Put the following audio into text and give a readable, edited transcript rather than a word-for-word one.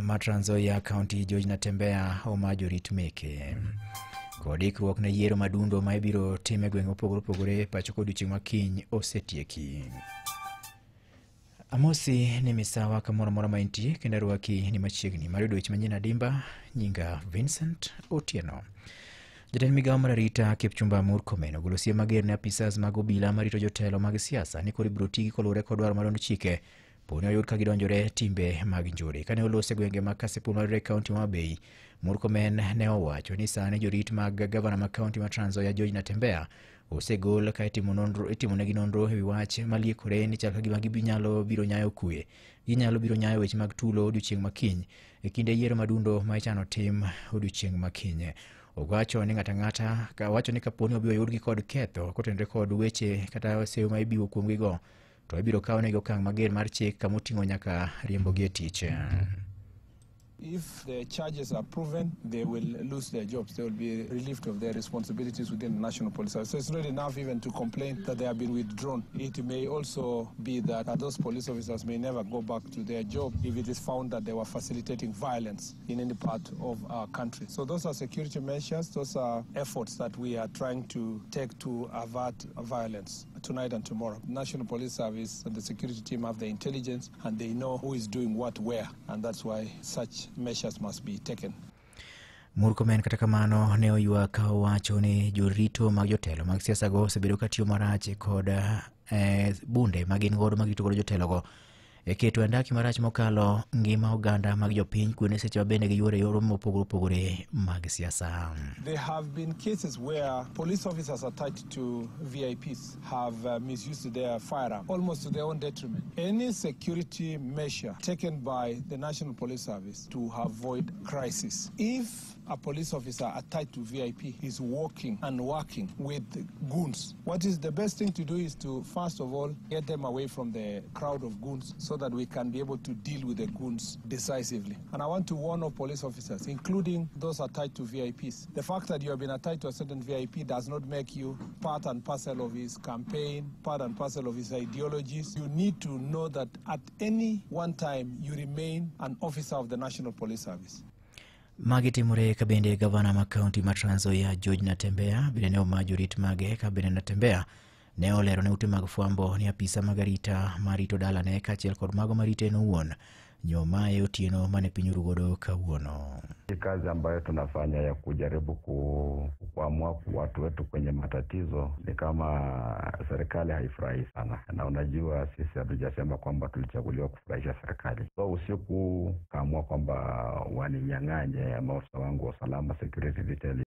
ma Trans Nzoia County George Natembeya omajorit meke. Kod ikruok ne yiero madundo ma ibiro tim e gwenge mopogore opogore pacho kod odiechieng' makiny osetieki. Amosi ni misawa kamoro mora ma intie kendo rwaki ni machiegni mar weche manyien adimba. Nyinga Vincent Otieno. Jatend migawo mar arita Kipchumba Murkomen ogolo siem mager ne apisas mag obila marito jotelo mag siasa ni koro ibiro tigi koluwore kod dwaro mar chike poni oyud ka gidonjore timbe mag njore. Kane olose gwenge mag Kasipul mar kaunti ma Bay, Murkomen ne owacho ni sani jorit mag gavana ma kaunti ma Trans Nzoia George Natembeya osegol ka itimonegi nonro ewi wach maliekore ni chal ka gima ginyalo biro nyayo kwe. Ginyalo biro nyayo weche mag tulo odiechieng' makiny e kinde yiero madundo ma ichano tim odiechieng' makiny. Owacho ni ng'ata wacho ni kaponi obiro yudgi kod ketho kotenore kod weche kata seyo ma ibiwo kuomgi go, to ibiro kawne okang' mager mar chik kama oting'o nyaka riembogi e tich. If the charges are proven, they will lose their jobs. They will be relieved of their responsibilities within the National Police Service. So it's not enough even to complain that they have been withdrawn. It may also be that those police officers may never go back to their job if it is found that they were facilitating violence in any part of our country. So those are security measures. Those are efforts that we are trying to take to avert violence tonight and tomorrow. The National Police Service and the security team have the intelligence and they know who is doing what where, and that's why such measures must be taken. Murkomen kata kamano ne oywak ka owacho ni jorito mag jotelo mag siasa go osebedo ka tiyo marach kod bunde magin godo magito godo jotelo go e keto andaki marach mokalo ngima oganda mag jopiny kuone seche mabende giyuore yoro mopogore opogore mag siasa. There have been cases where police officers attached to VIPs have misused their firearm almost to their own detriment. Any security measure taken by the National Police Service to avoid crisis. If a police officer attached to VIP is walking and working with goons, what is the best thing to do is to first of all get them away from the crowd of goons so that we can be able to deal with the goons decisively. And I want to warn all police officers, including those attached to VIPs, the fact that you have been attached to a certain VIP does not make you part and parcel of his campaign, part and parcel of his ideologies. You need to know that at any one time you remain an officer of the National Police Service. Magi timore ka bende gavana ma kaunti ma Trans Nzoia George Natembeya bende ne omajorit mage ka bende Natembeya ne olero ne ute mag fwambo ni apisa mag arita marito dalane kaachiel kod mago marite en owuon nyoma e otieno mane piny orugodo kawuono. Kazi ambayo tunafanya ya kujaribu kuamua watu wetu kwenye matatizo ni kama serikali haifurahi sana, na unajua sisi hatujasema kwamba tulichaguliwa kufurahisha serikali. So usiku kaamua kwamba waninyang'anye maafisa wangu wa usalama security detail